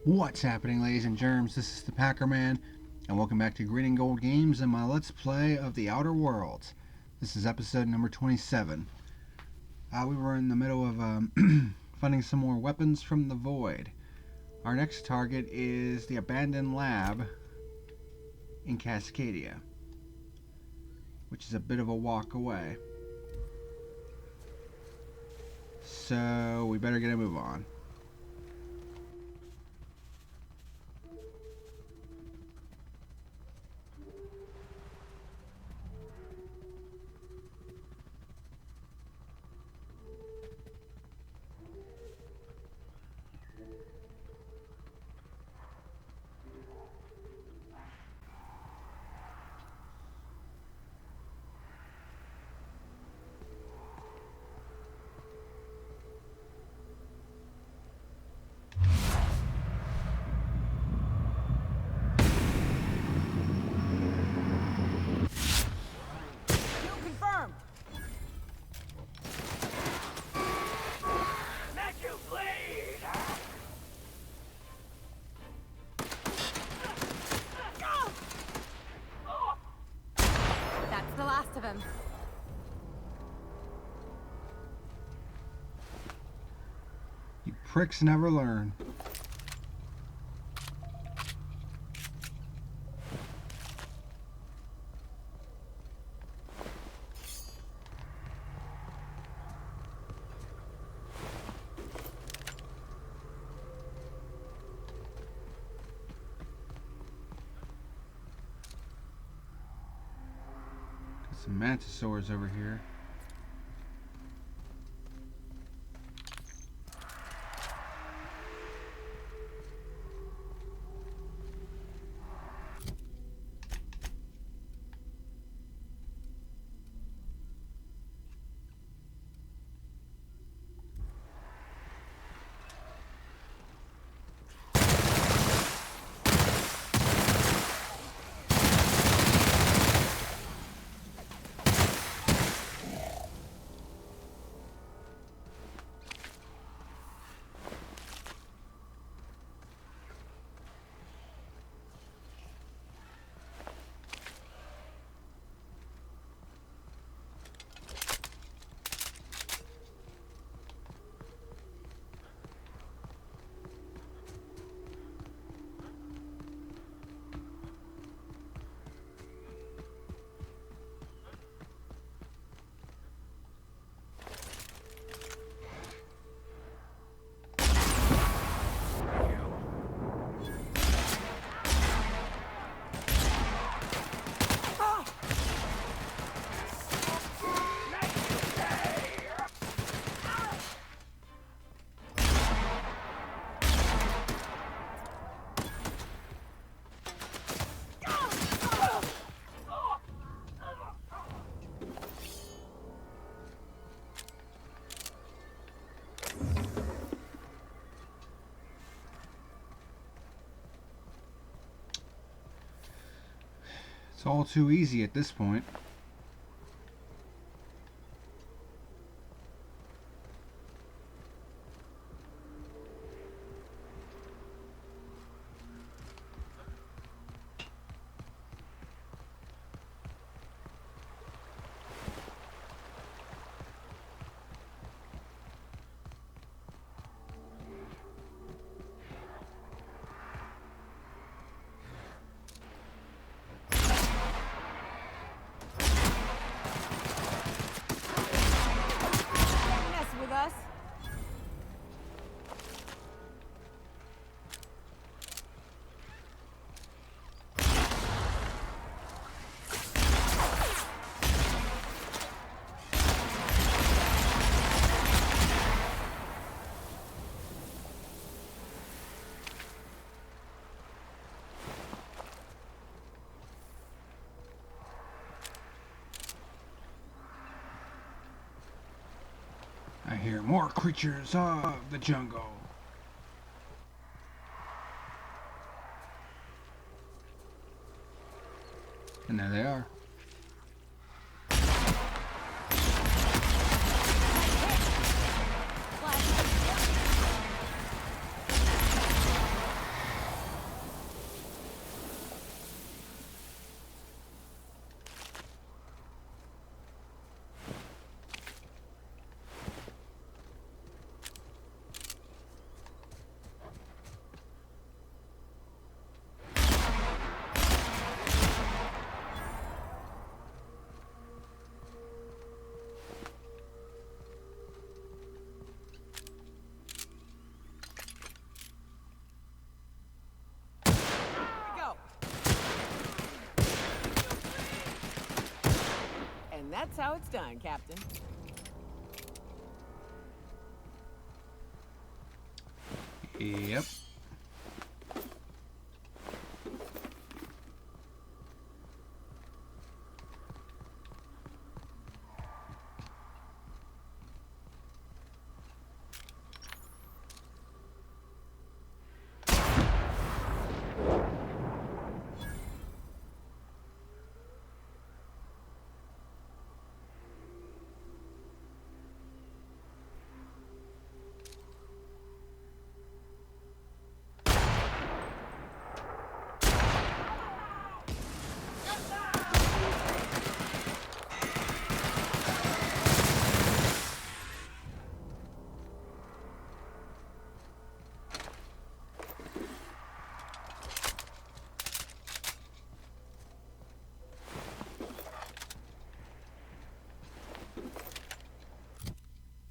What's happening, ladies and germs? This is the PackerMan, and welcome back to Green and Gold Games and my Let's Play of the Outer Worlds. This is episode number 27. We were in the middle of finding some more weapons from the void. Our next target is the abandoned lab in Cascadia, which is a bit of a walk away. So we better get a move on. Of him. You pricks never learn. Some mantisaurs over here. It's all too easy at this point. I hear more creatures of the jungle. And there they are. That's how it's done, Captain. Yep.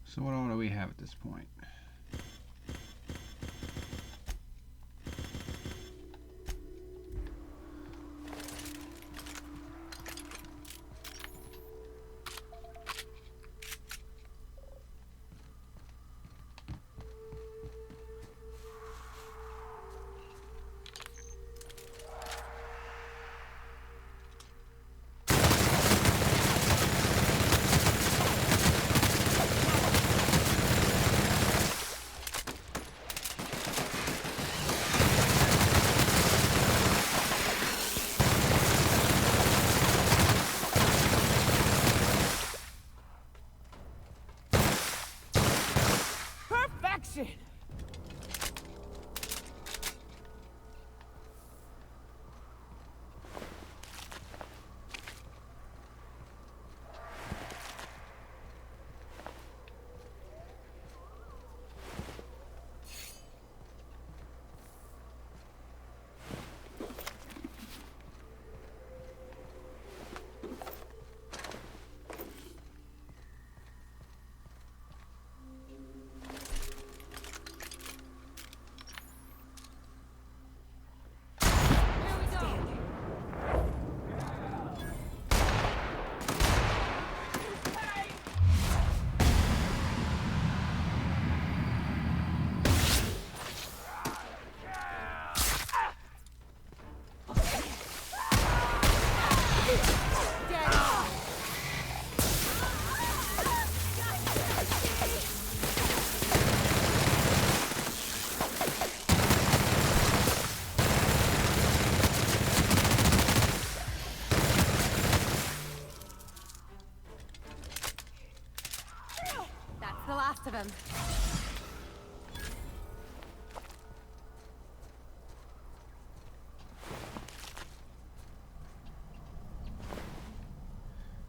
So what all do we have at this point? Perfection! That's the last of them.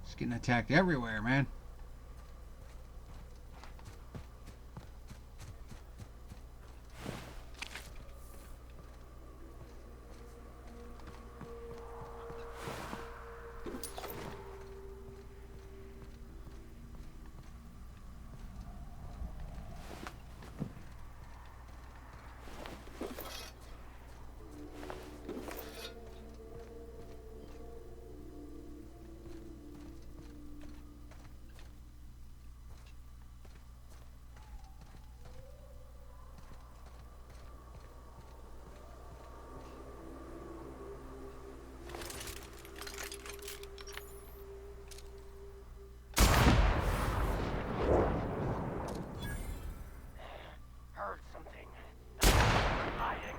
It's getting attacked everywhere, man. Heard something. Lying.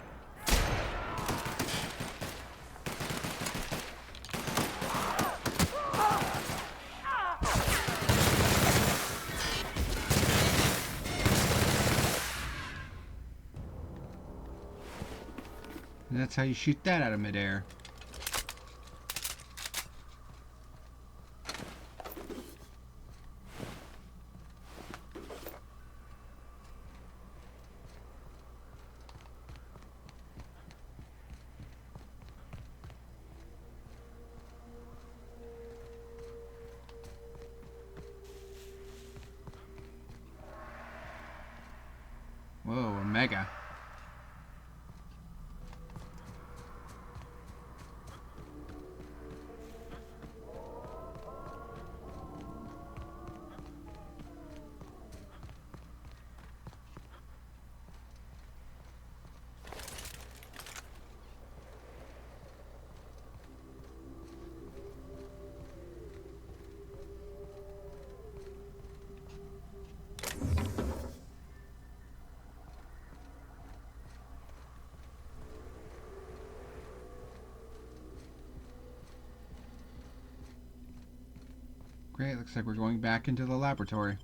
And that's how you shoot that out of midair. Whoa, a mega. Alright, looks like we're going back into the laboratory.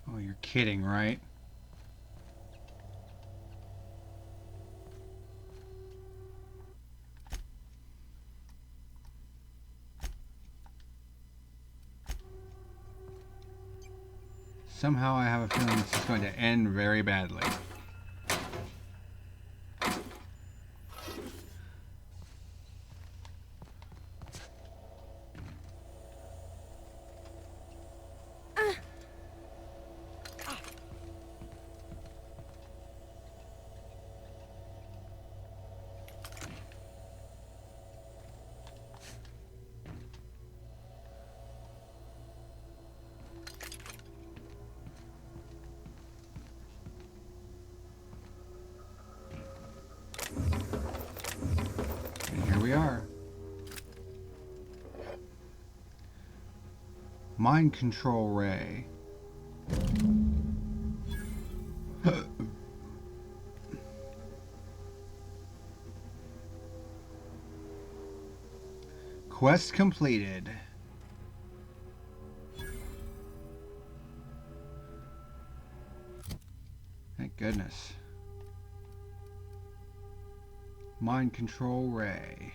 Oh, you're kidding, right? Somehow I have a feeling this is going to end very badly. And here we are. Mind control ray. Quest completed. Thank goodness. Mind control ray.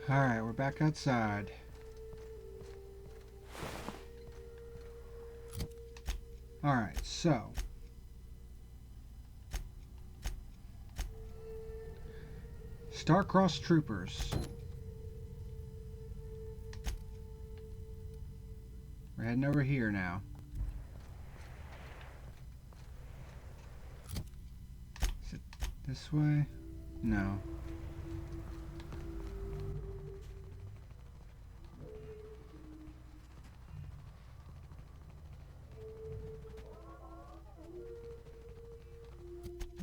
Alright, we're back outside. Alright, so Star-Crossed Troopers. We're heading over here now. Is it this way? No.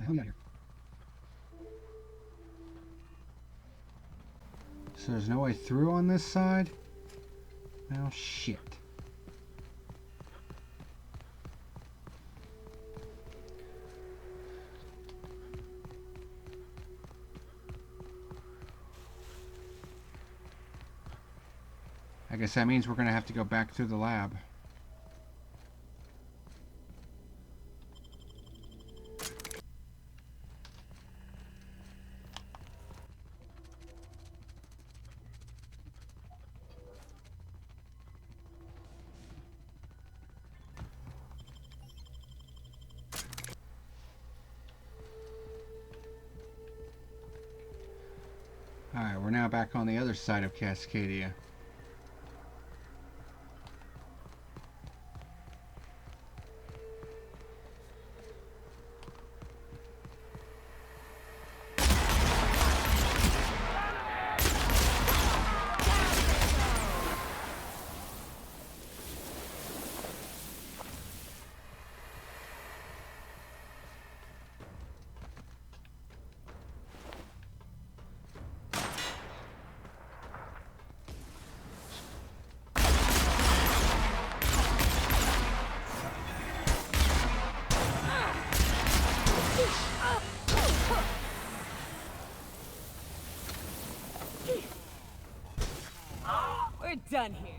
Hell yeah. So there's no way through on this side? Well, shit. I guess that means we're going to have to go back through the lab. Alright, we're now back on the other side of Cascadia. done here.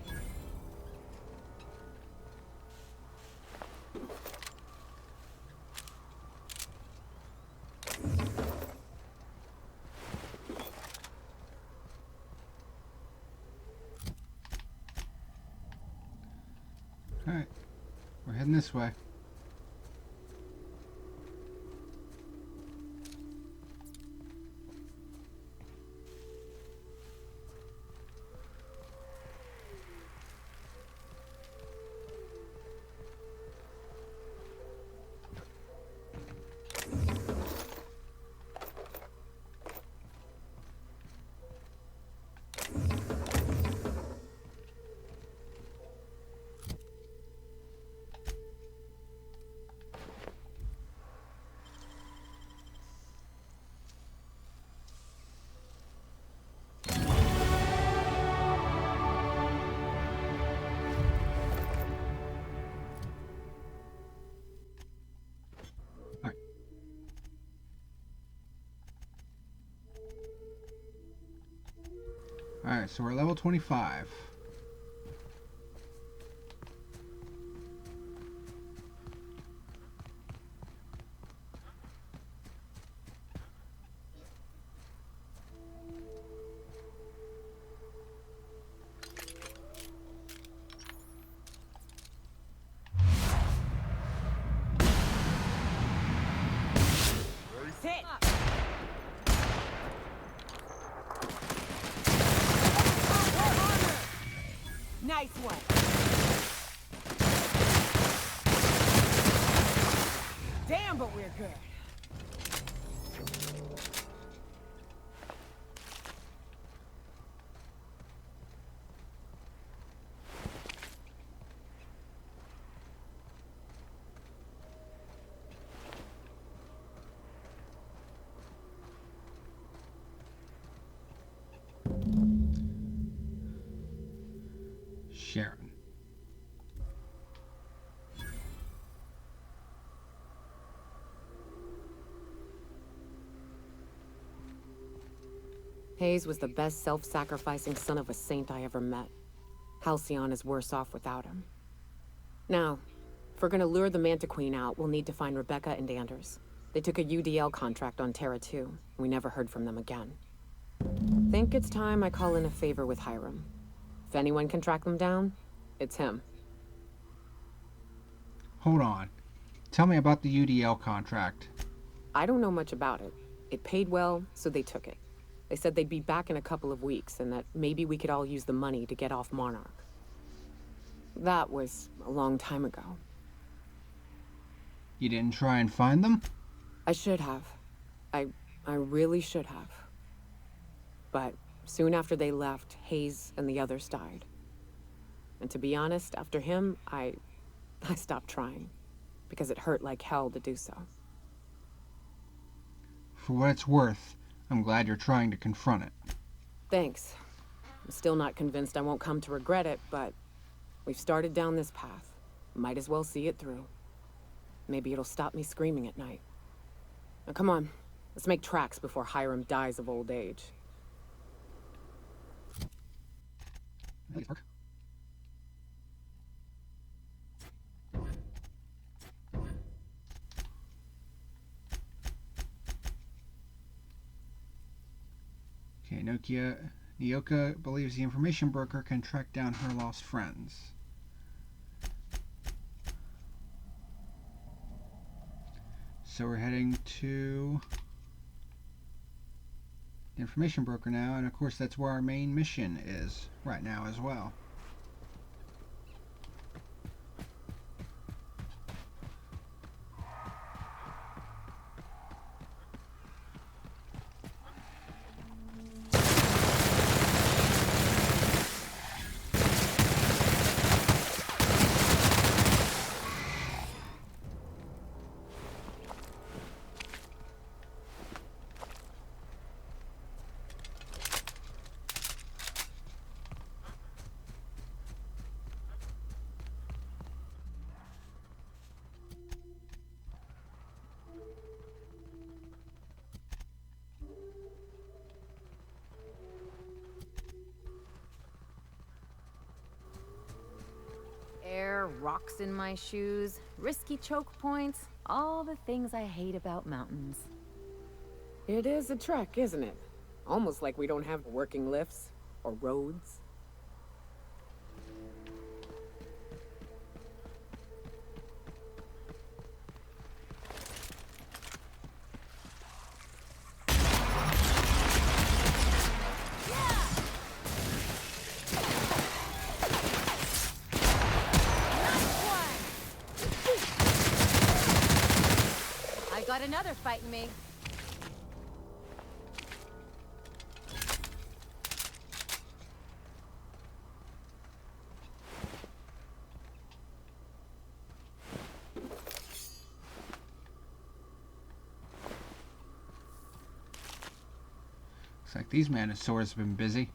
Alright, we're heading this way. Alright, so we're level 25. Sit! Nice one. Damn, but we're good. Sharon. Hayes was the best self-sacrificing son of a saint I ever met. Halcyon is worse off without him. Now, if we're gonna lure the Manta Queen out, we'll need to find Rebecca and Anders. They took a UDL contract on Terra 2. We never heard from them again. Think it's time I call in a favor with Hiram. If anyone can track them down, it's him. Hold on. Tell me about the UDL contract. I don't know much about it. It paid well, so they took it. They said they'd be back in a couple of weeks, and that maybe we could all use the money to get off Monarch. That was a long time ago. You didn't try and find them? I should have. I really should have. But soon after they left, Hayes and the others died. And to be honest, after him, I stopped trying. Because it hurt like hell to do so. For what it's worth, I'm glad you're trying to confront it. Thanks. I'm still not convinced I won't come to regret it, but we've started down this path. Might as well see it through. Maybe it'll stop me screaming at night. Now come on, let's make tracks before Hiram dies of old age. Okay, Nyoka believes the information broker can track down her lost friends. So we're heading to the information broker now, and of course that's where our main mission is right now as well. rocks in my shoes, risky choke points, all the things I hate about mountains. It is a trek, isn't it? Almost like we don't have working lifts or roads. I got another fighting me. Looks like these Manosaurs have been busy.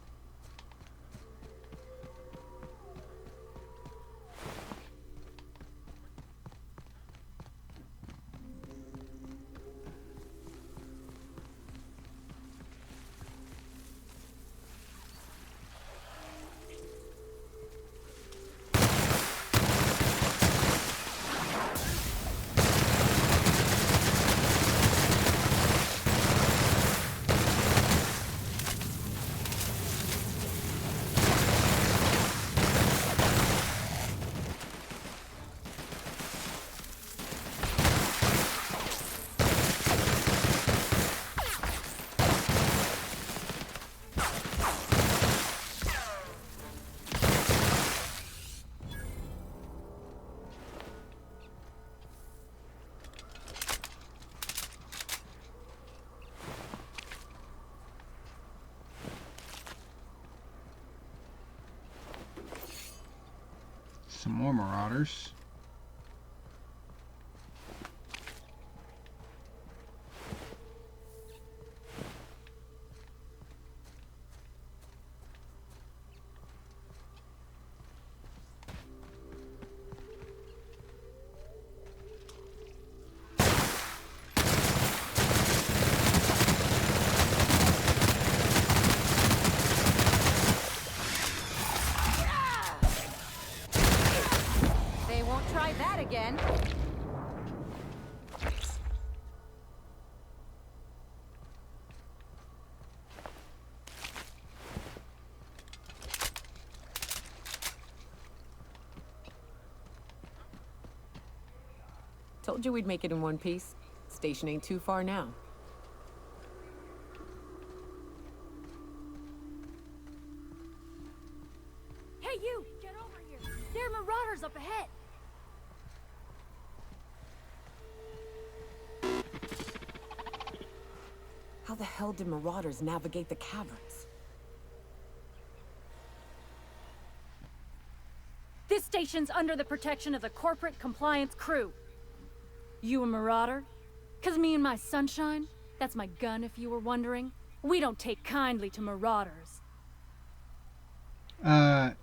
Some more marauders. They won't try that again. Told you we'd make it in one piece. Station ain't too far now. Hey, you! Get over here! There are marauders up ahead! How the hell did marauders navigate the caverns? This station's under the protection of the corporate compliance crew. You a marauder? 'Cause me and my sunshine, that's my gun if you were wondering, we don't take kindly to marauders.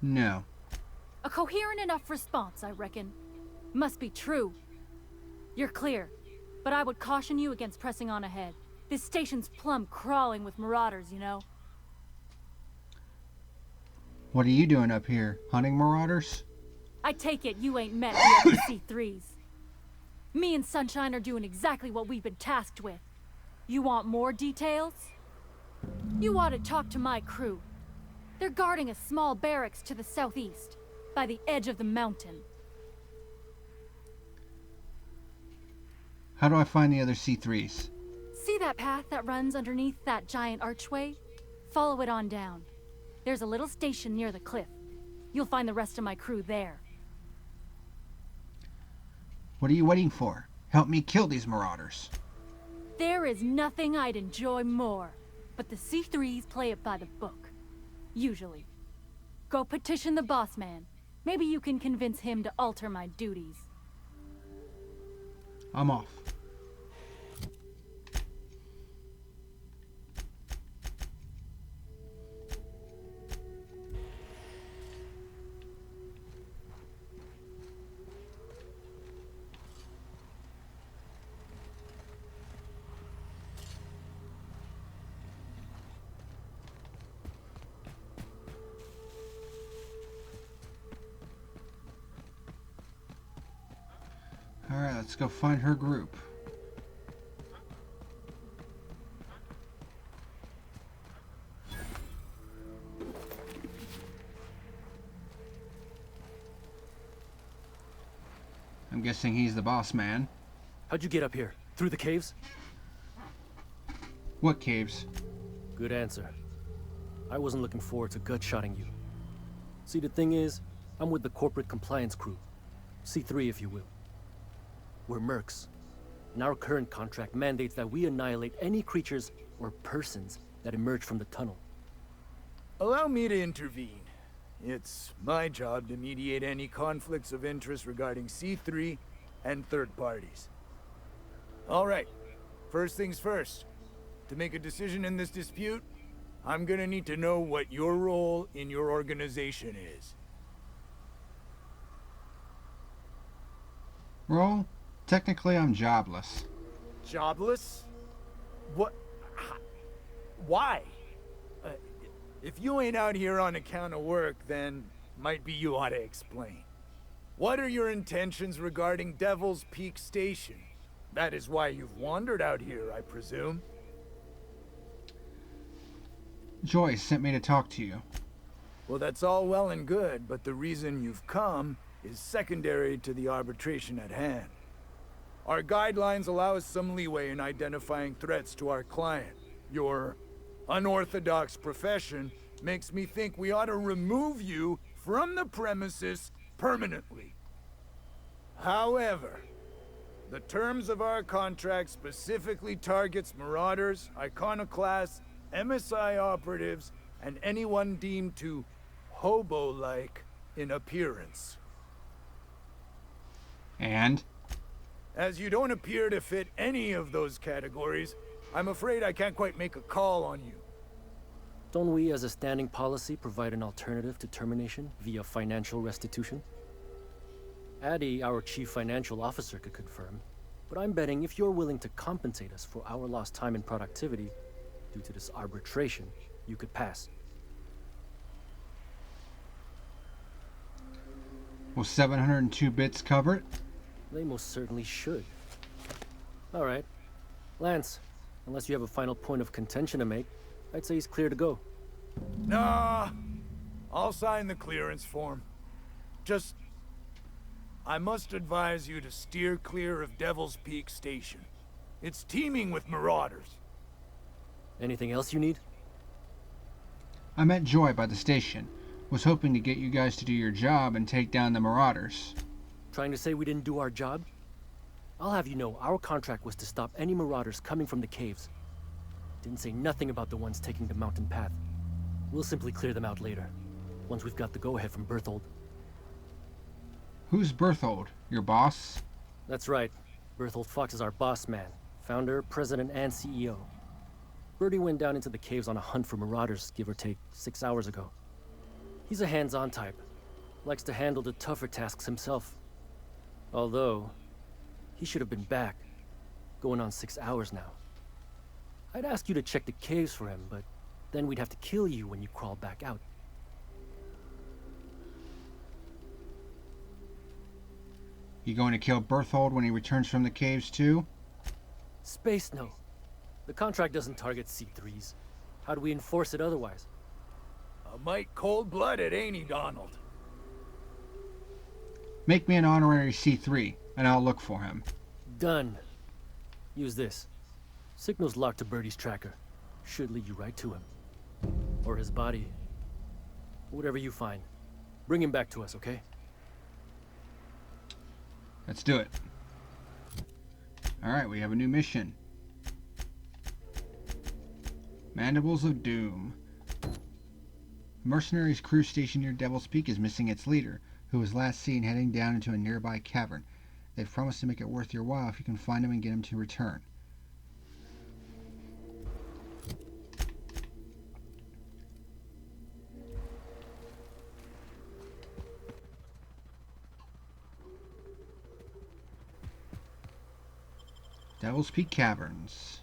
No. A coherent enough response, I reckon. Must be true. You're clear, but I would caution you against pressing on ahead. This station's plumb crawling with marauders, you know. What are you doing up here? Hunting marauders? I take it you ain't met the other C3s. Me and Sunshine are doing exactly what we've been tasked with. You want more details? You ought to talk to my crew. They're guarding a small barracks to the southeast, by the edge of the mountain. How do I find the other C3s? See that path that runs underneath that giant archway? Follow it on down. There's a little station near the cliff. You'll find the rest of my crew there. What are you waiting for? Help me kill these marauders. There is nothing I'd enjoy more, but the C3s play it by the book. Usually. Go petition the boss man. Maybe you can convince him to alter my duties. I'm off. Let's go find her group. I'm guessing he's the boss man. How'd you get up here? Through the caves? What caves? Good answer. I wasn't looking forward to gut-shotting you. See, the thing is, I'm with the corporate compliance crew. C3, if you will. We're mercs, and our current contract mandates that we annihilate any creatures or persons that emerge from the tunnel. Allow me to intervene. It's my job to mediate any conflicts of interest regarding C3 and third parties. All right, first things first. To make a decision in this dispute, I'm gonna need to know what your role in your organization is. Well, technically I'm jobless. Jobless? What? Why? If you ain't out here on account of work, then might be you ought to explain. What are your intentions regarding Devil's Peak Station? That is why you've wandered out here, I presume. Joyce sent me to talk to you. Well, that's all well and good, but the reason you've come is secondary to the arbitration at hand. Our guidelines allow us some leeway in identifying threats to our client. Your unorthodox profession makes me think we ought to remove you from the premises permanently. However, the terms of our contract specifically targets marauders, iconoclasts, MSI operatives, and anyone deemed to hobo-like in appearance. And? As you don't appear to fit any of those categories, I'm afraid I can't quite make a call on you. Don't we, as a standing policy, provide an alternative to termination via financial restitution? Addie, our chief financial officer, could confirm, but I'm betting if you're willing to compensate us for our lost time and productivity due to this arbitration, you could pass. Will 702 bits cover it? They most certainly should. All right. Lance, unless you have a final point of contention to make, I'd say he's clear to go. Nah, I'll sign the clearance form. Just, I must advise you to steer clear of Devil's Peak Station. It's teeming with marauders. Anything else you need? I met Joy by the station. Was hoping to get you guys to do your job and take down the marauders. Trying to say we didn't do our job? I'll have you know, our contract was to stop any marauders coming from the caves. Didn't say nothing about the ones taking the mountain path. We'll simply clear them out later, once we've got the go-ahead from Berthold. Who's Berthold? Your boss? That's right. Berthold Fox is our boss man, founder, president, and CEO. Bertie went down into the caves on a hunt for marauders, give or take, 6 hours ago. He's a hands-on type. Likes to handle the tougher tasks himself. Although, he should have been back. Going on 6 hours now. I'd ask you to check the caves for him, but then we'd have to kill you when you crawl back out. You going to kill Berthold when he returns from the caves too? Space, no. The contract doesn't target C3s. How do we enforce it otherwise? A mite cold-blooded, ain't he, Donald? Make me an honorary C3, and I'll look for him. Done. Use this. Signal's locked to Bertie's tracker. Should lead you right to him. Or his body. Whatever you find. Bring him back to us, okay? Let's do it. Alright, we have a new mission. Mandibles of Doom. Mercenaries' crew station near Devil's Peak is missing its leader, who was last seen heading down into a nearby cavern. They've promised to make it worth your while if you can find him and get him to return. Devil's Peak Caverns.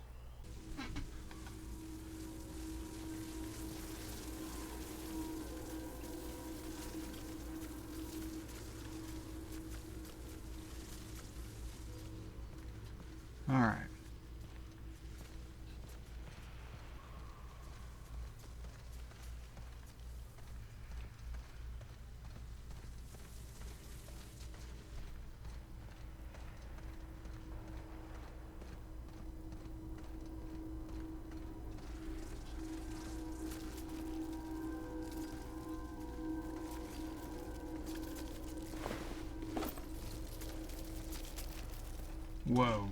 Whoa.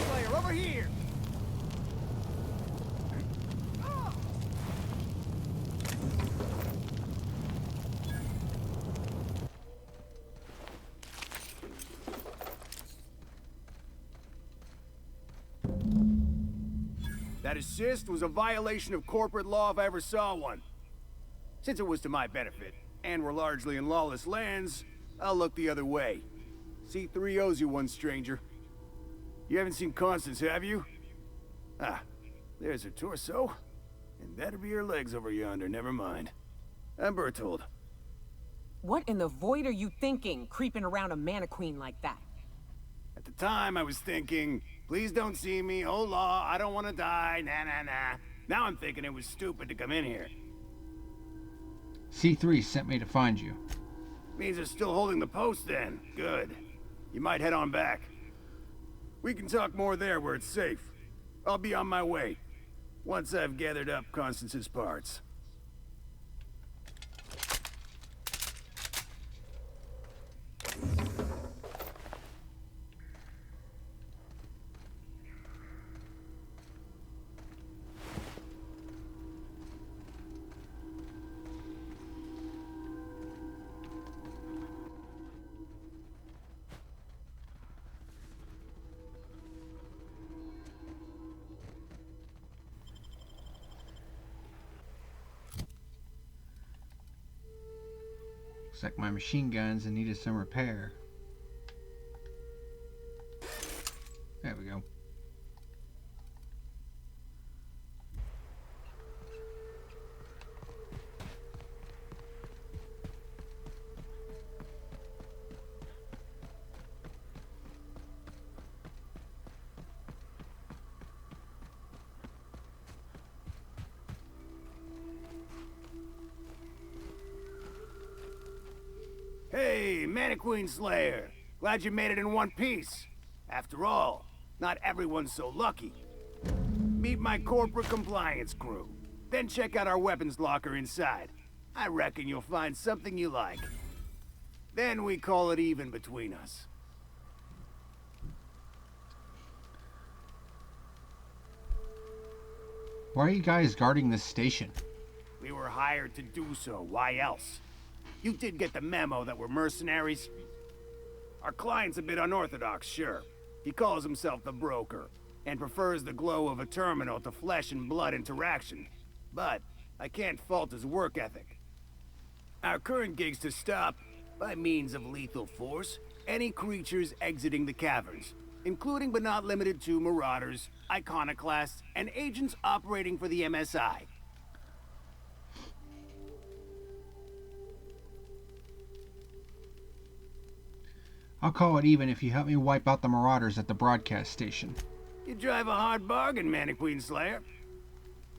Player, over here! That assist was a violation of corporate law if I ever saw one. Since it was to my benefit, and we're largely in lawless lands, I'll look the other way. C3 owes you one, stranger. You haven't seen Constance, have you? Ah, there's her torso. And that'll be her legs over yonder, never mind. I'm Berthold. What in the void are you thinking, creeping around a mannequin like that? At the time, I was thinking, please don't see me, oh law, I don't want to die, nah. Now I'm thinking it was stupid to come in here. C3 sent me to find you. Means they're still holding the post then. Good. You might head on back. We can talk more there where it's safe. I'll be on my way. Once I've gathered up Constance's parts. Looks like my machine guns and needed some repair. There we go. Hey, Mannequin Slayer. Glad you made it in one piece. After all, not everyone's so lucky. Meet my corporate compliance crew. Then check out our weapons locker inside. I reckon you'll find something you like. Then we call it even between us. Why are you guys guarding this station? We were hired to do so. Why else? You did get the memo that we're mercenaries? Our client's a bit unorthodox, sure. He calls himself the broker, and prefers the glow of a terminal to flesh and blood interaction. But I can't fault his work ethic. Our current gig's to stop, by means of lethal force, any creatures exiting the caverns, including but not limited to marauders, iconoclasts, and agents operating for the MSI. I'll call it even if you help me wipe out the marauders at the broadcast station. You drive a hard bargain, Mannequin Slayer.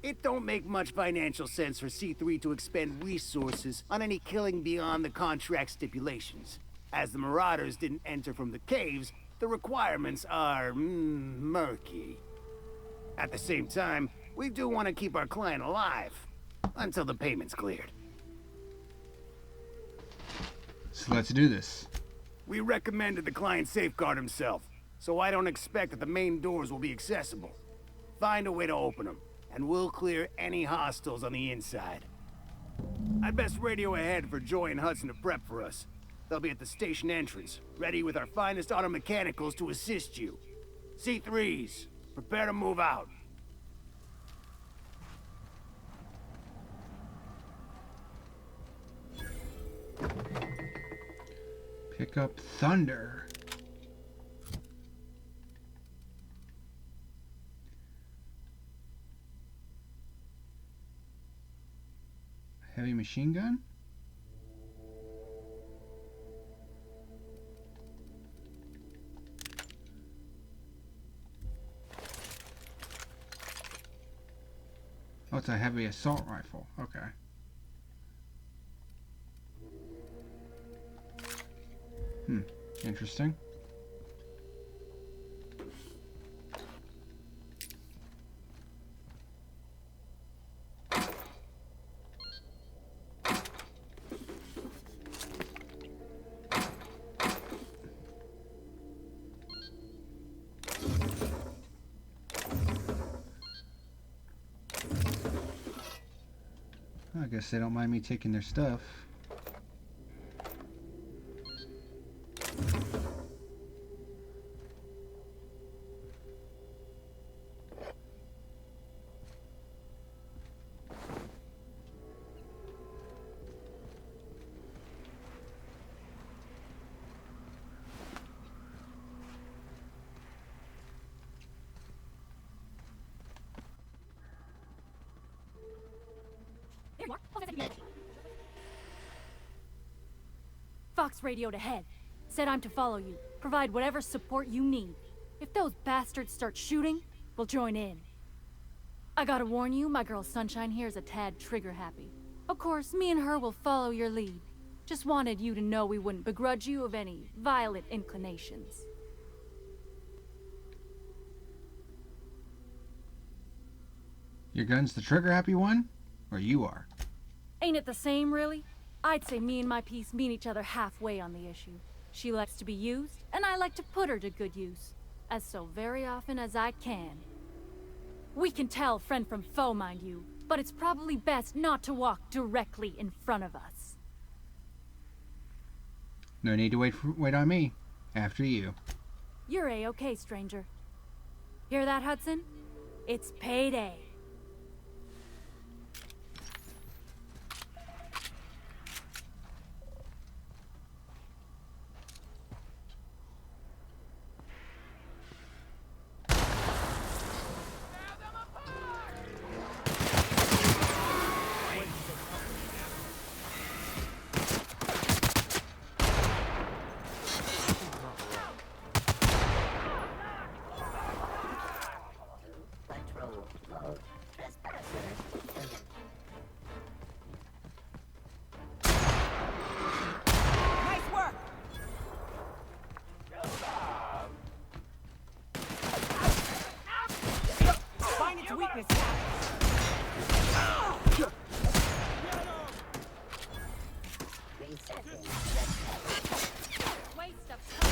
It don't make much financial sense for C3 to expend resources on any killing beyond the contract stipulations. As the marauders didn't enter from the caves, the requirements are murky. At the same time, we do want to keep our client alive until the payment's cleared. So let's do this. We recommended the client safeguard himself, so I don't expect that the main doors will be accessible. Find a way to open them, and we'll clear any hostiles on the inside. I'd best radio ahead for Joy and Hudson to prep for us. They'll be at the station entrance, ready with our finest auto mechanicals to assist you. C3s, prepare to move out. Pick up Thunder. Heavy machine gun? Oh, it's a heavy assault rifle. Okay. Interesting. guess they don't mind me taking their stuff. There you are. Fox radioed ahead. Said I'm to follow you. Provide whatever support you need. If those bastards start shooting, we'll join in. I gotta warn you, my girl Sunshine here is a tad trigger-happy. Of course, me and her will follow your lead. Just wanted you to know we wouldn't begrudge you of any violent inclinations. Your gun's the trigger-happy one? Or you are? Ain't it the same, really? I'd say me and my piece meet each other halfway on the issue. She likes to be used, and I like to put her to good use. As so very often as I can. We can tell friend from foe, mind you, but it's probably best not to walk directly in front of us. No need to wait on me. After you. You're A-okay, stranger. Hear that, Hudson? It's payday. Nice work! Find its weakness now. Waste of time.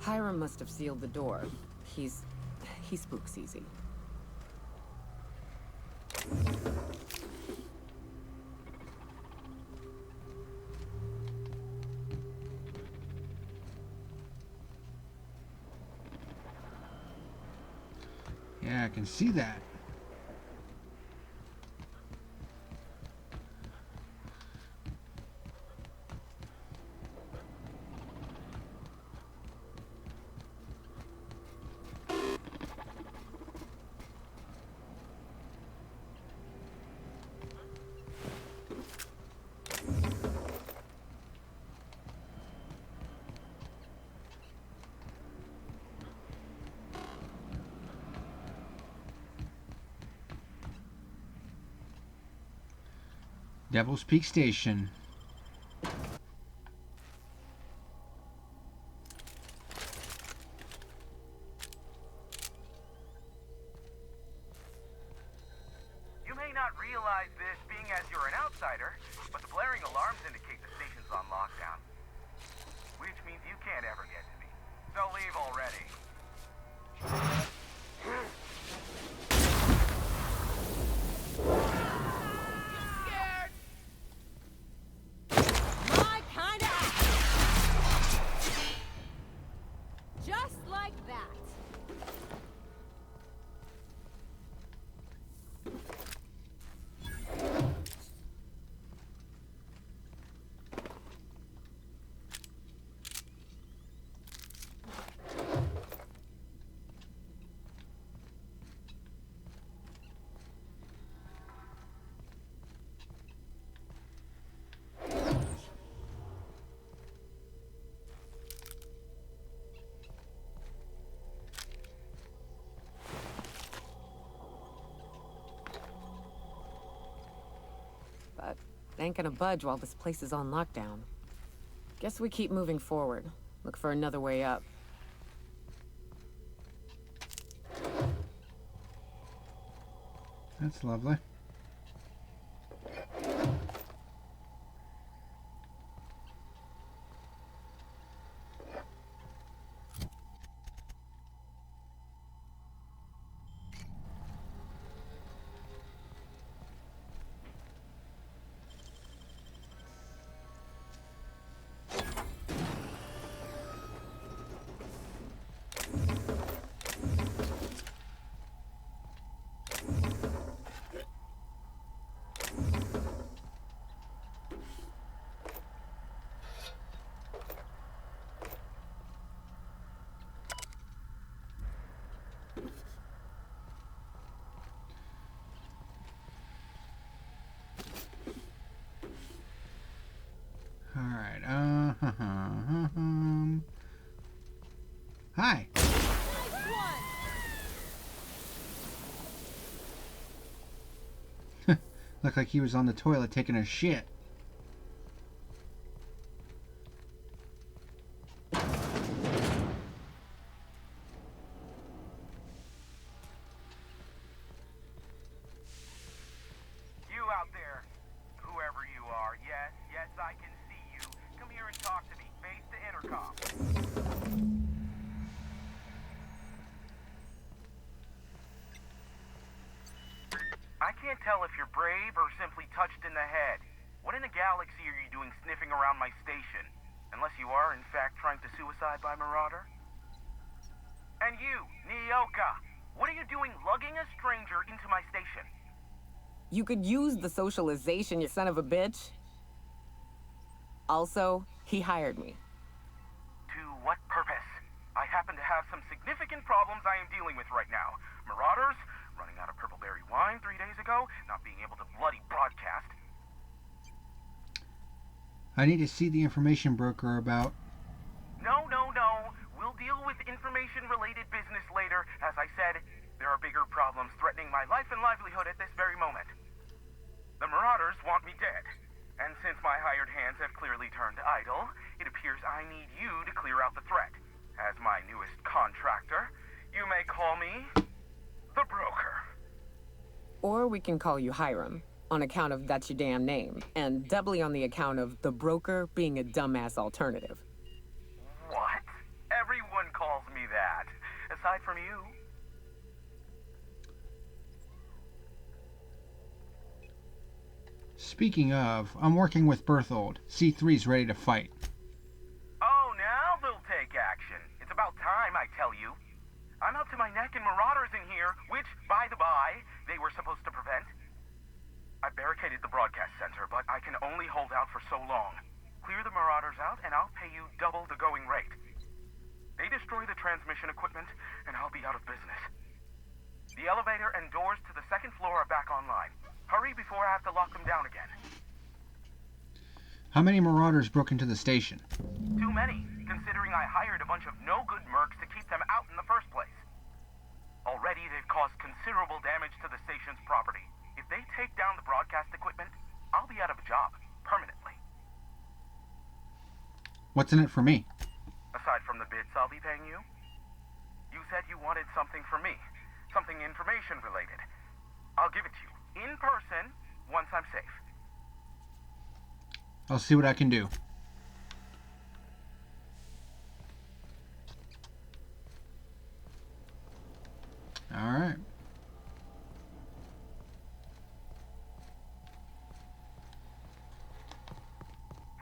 Hiram must have sealed the door. He spooks easy. Yeah, I can see that. Devil's Peak Station. You may not realize this being as you're an outsider, but the blaring alarms indicate the station's on lockdown. Which means you can't ever get to me. So leave already. My kind of just like that. But ain't gonna budge while this place is on lockdown. Guess we keep moving forward. Look for another way up. That's lovely. Alright, Hi! Looked like he was on the toilet taking a shit. You out there, whoever you are, yes, I can see you. Come here and talk to me. Face the intercom. I can't tell if you're brave or simply touched in the head. What in the galaxy are you doing sniffing around my station? Unless you are, in fact, trying to suicide by Marauder? And you, Nyoka, what are you doing lugging a stranger into my station? You could use the socialization, you son of a bitch. Also, he hired me. To what purpose? I happen to have some significant problems I am dealing with right now. Marauders, running out of purple berry wine 3 days ago, not being able to bloody broadcast. I need to see the information broker about... No. We'll deal with information-related business later. As I said, there are bigger problems threatening my life and livelihood at this very moment. The Marauders want me dead. And since my hired hands have clearly turned idle, it appears I need you to clear out the threat. As my newest contractor, you may call me the broker. Or we can call you Hiram, on account of that's your damn name, and doubly on the account of the broker being a dumbass alternative. What? Everyone calls me that, aside from you. Speaking of, I'm working with Berthold. C3's ready to fight. Oh, now they'll take action. It's about time, I tell you. I'm up to my neck in Marauders in here, which, by the by, they were supposed to prevent. I barricaded the broadcast center, but I can only hold out for so long. Clear the Marauders out, and I'll pay you double the going rate. They destroy the transmission equipment, and I'll be out of business. The elevator and doors to the second floor are back online. Hurry before I have to lock them down again. How many Marauders broke into the station? Too many, considering I hired a bunch of no-good mercs to keep them out in the first place. Already, they've caused considerable damage to the station's property. If they take down the broadcast equipment, I'll be out of a job, permanently. What's in it for me? Aside from the bits I'll be paying you, you said you wanted something from me. Something information-related. I'll give it to you, in person, once I'm safe. I'll see what I can do. Alright.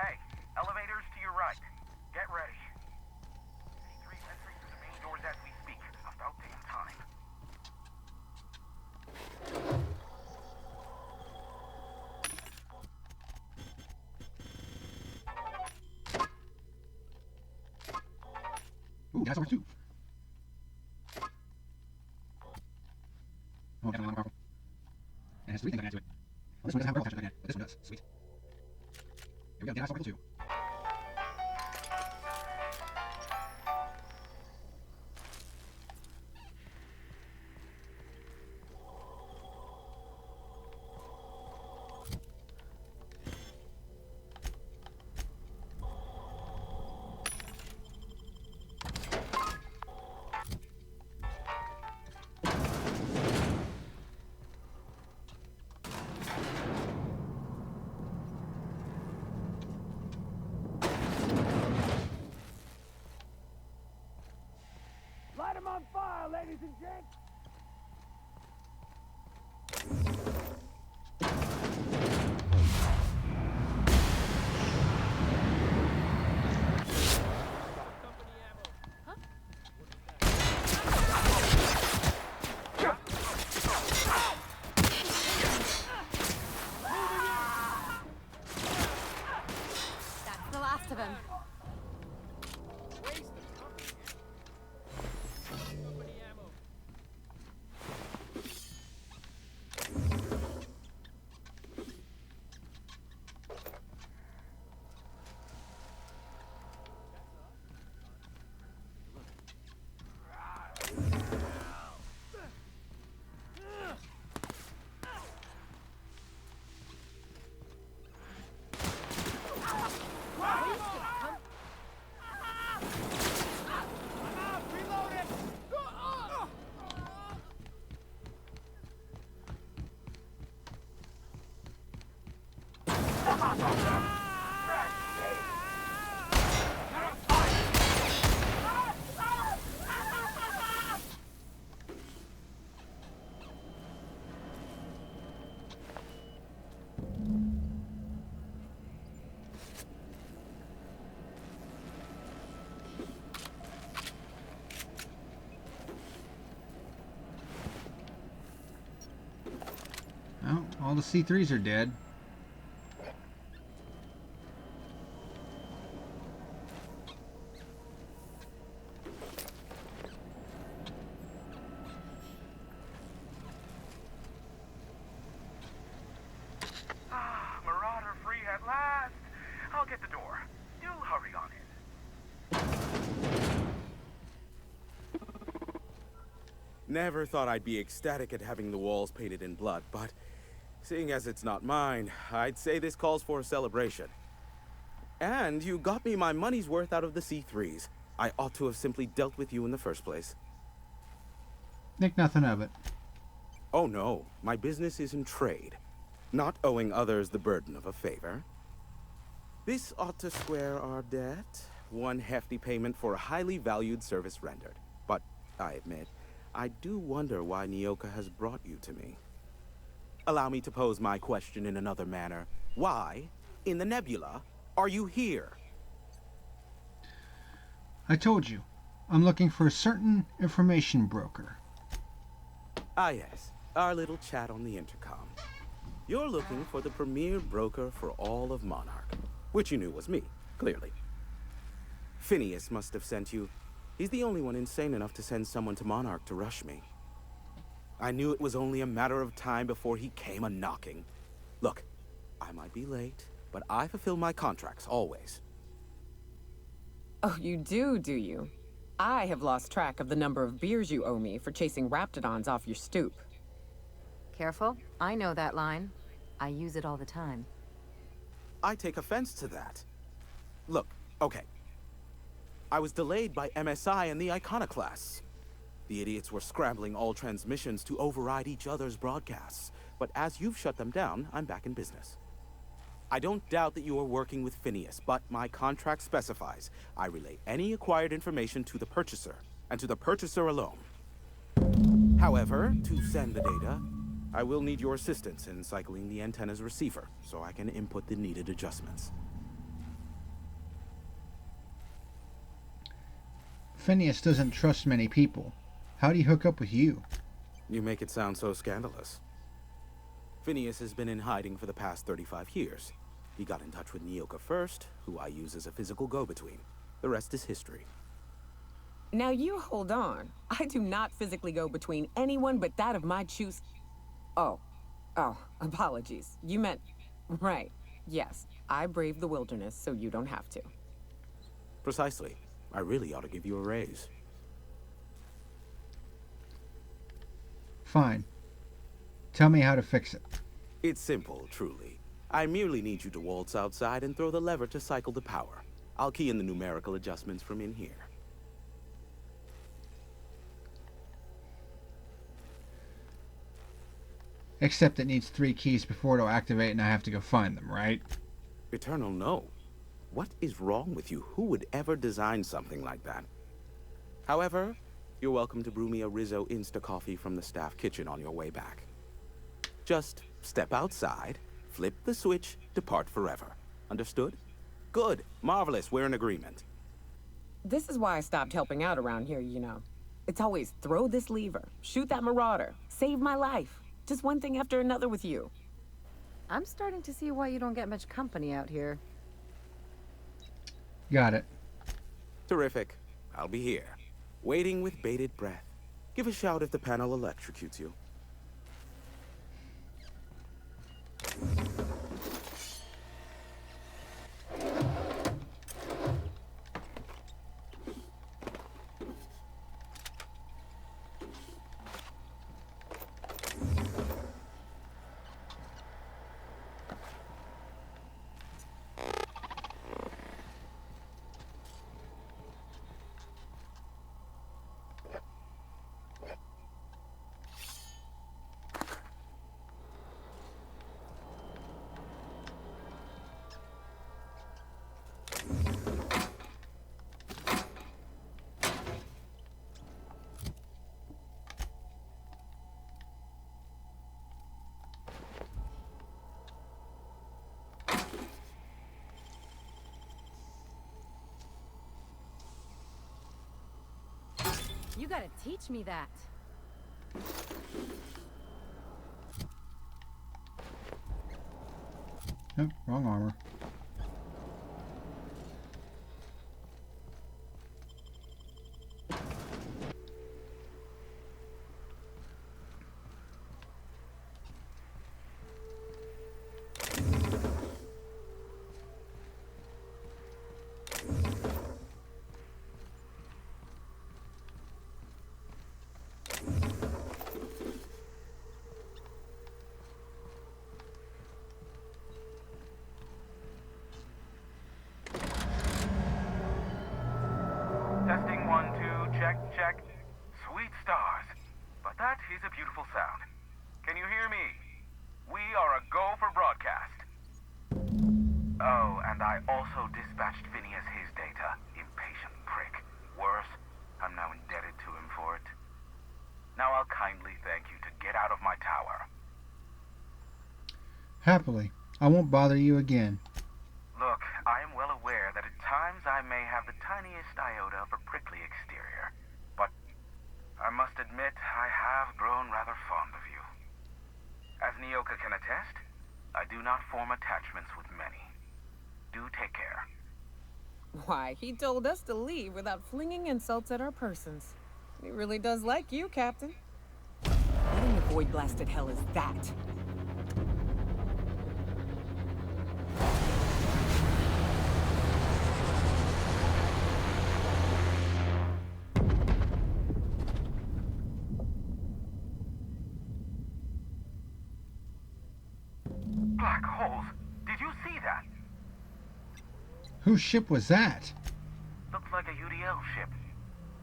Hey, elevators to your right. Get ready. C3 entry through the main doors as we speak. About damn time. Ooh, gas over too. Oh, definitely a lot more powerful. And it has 3 things I can add to it. Well, this one doesn't have a barrel attachment again, but this one does. Sweet. Here we go, gas over 2. ladies and gents. That's the last of him. Well, all the C3s are dead. Marauder free at last. I'll get the door. You hurry on in. Never thought I'd be ecstatic at having the walls painted in blood, but seeing as it's not mine, I'd say this calls for a celebration. And you got me my money's worth out of the C3s. I ought to have simply dealt with you in the first place. Think nothing of it. Oh no, my business is in trade, not owing others the burden of a favor. This ought to square our debt. One hefty payment for a highly valued service rendered. But I admit, I do wonder why Nyoka has brought you to me. Allow me to pose my question in another manner. Why, in the nebula, are you here? I told you, I'm looking for a certain information broker. Ah yes, our little chat on the intercom. You're looking for the premier broker for all of Monarch, which you knew was me, clearly. Phineas must have sent you. He's the only one insane enough to send someone to Monarch to rush me. I knew it was only a matter of time before he came a-knocking. Look, I might be late, but I fulfill my contracts, always. Oh, you do you? I have lost track of the number of beers you owe me for chasing raptidons off your stoop. Careful. I know that line. I use it all the time. I take offense to that. Look, okay. I was delayed by MSI and the Iconoclasts. The idiots were scrambling all transmissions to override each other's broadcasts. But as you've shut them down, I'm back in business. I don't doubt that you are working with Phineas, but my contract specifies I relay any acquired information to the purchaser, and to the purchaser alone. However, to send the data, I will need your assistance in cycling the antenna's receiver, so I can input the needed adjustments. Phineas doesn't trust many people. How'd he hook up with you? You make it sound so scandalous. Phineas has been in hiding for the past 35 years. He got in touch with Nyoka first, who I use as a physical go-between. The rest is history. Now you hold on. I do not physically go between anyone but that of my choose. Oh, apologies. You meant, right. Yes, I braved the wilderness so you don't have to. Precisely. I really ought to give you a raise. Fine. Tell me how to fix it. It's simple, truly. I merely need you to waltz outside and throw the lever to cycle the power. I'll key in the numerical adjustments from in here. Except it needs 3 keys before it'll activate and I have to go find them, right? Eternal, no. What is wrong with you? Who would ever design something like that? However, You're welcome to brew me a Rizzo Insta coffee from the staff kitchen on your way back. Just step outside, flip the switch, depart forever. Understood? Good. Marvelous. We're in agreement. This is why I stopped helping out around here, you know. It's always throw this lever, shoot that marauder, save my life. Just one thing after another with you. I'm starting to see why you don't get much company out here. Got it. Terrific. I'll be here, waiting with bated breath. Give a shout if the panel electrocutes you. You gotta teach me that. Nope, wrong armor. Testing 1, 2, check, check. Sweet stars. But that is a beautiful sound. Can you hear me? We are a go for broadcast. Oh, and I also dispatched Phineas his data. Impatient prick. Worse, I'm now indebted to him for it. Now I'll kindly thank you to get out of my tower. Happily. I won't bother you again. Look, I am well aware that at times I may have the tiniest iota of a prickly exterior, but I must admit I have grown rather fond of you. As Nyoka can attest, I do not form attachments with many. Do take care. Why, he told us to leave without flinging insults at our persons. He really does like you, Captain. What in the void blasted hell is that? Black holes. Did you see that? Whose ship was that? Looks like a UDL ship.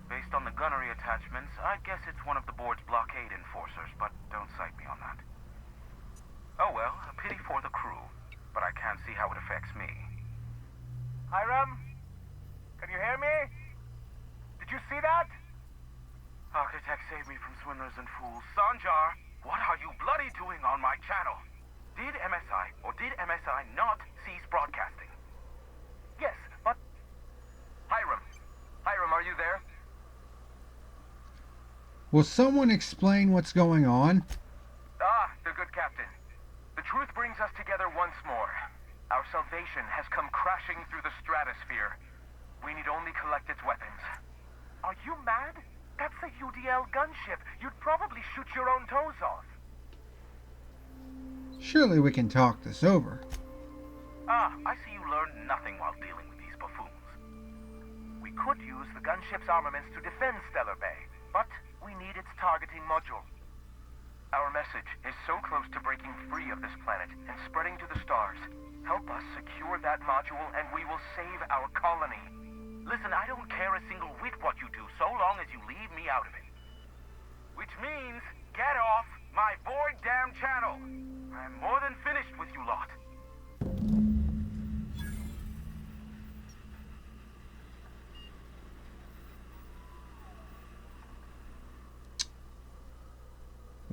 Based on the gunnery attachments, I guess it's one of the board's blockade enforcers, but don't cite me on that. Oh well, a pity for the crew, but I can't see how it affects me. Hiram? Can you hear me? Did you see that? Architect saved me from swindlers and fools. Sanjar, what are you bloody doing on my channel? Did MSI or did MSI not cease broadcasting? Yes, but... Hiram, are you there? Will someone explain what's going on? Ah, the good captain. The truth brings us together once more. Our salvation has come crashing through the stratosphere. We need only collect its weapons. Are you mad? That's a UDL gunship. You'd probably shoot your own toes off. Surely we can talk this over. Ah, I see you learned nothing while dealing with these buffoons. We could use the gunship's armaments to defend Stellar Bay, but we need its targeting module. Our message is so close to breaking free of this planet and spreading to the stars. Help us secure that module and we will save our colony. Listen, I don't care a single whit what you do so long as you leave me out of it. Which means, get off my void damn channel. I'm more than finished with you lot.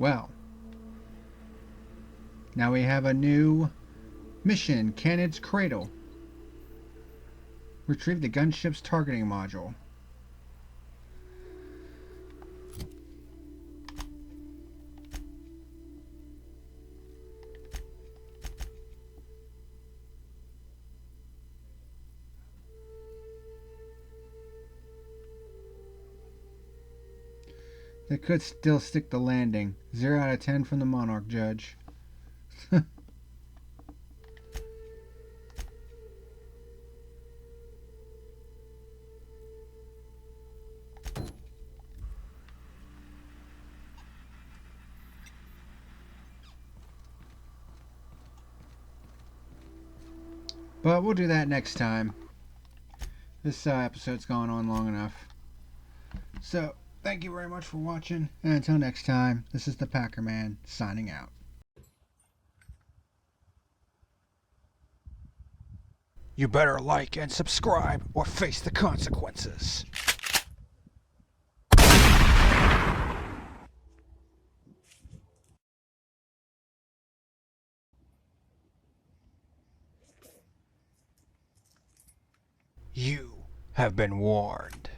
Well, now we have a new mission, Cannon's Cradle. Retrieve the gunship's targeting module. They could still stick the landing. 0 out of 10 from the Monarch judge. But we'll do that next time. This episode's gone on long enough. So, thank you very much for watching, and until next time, this is the PackerMan signing out. You better like and subscribe or face the consequences. You have been warned.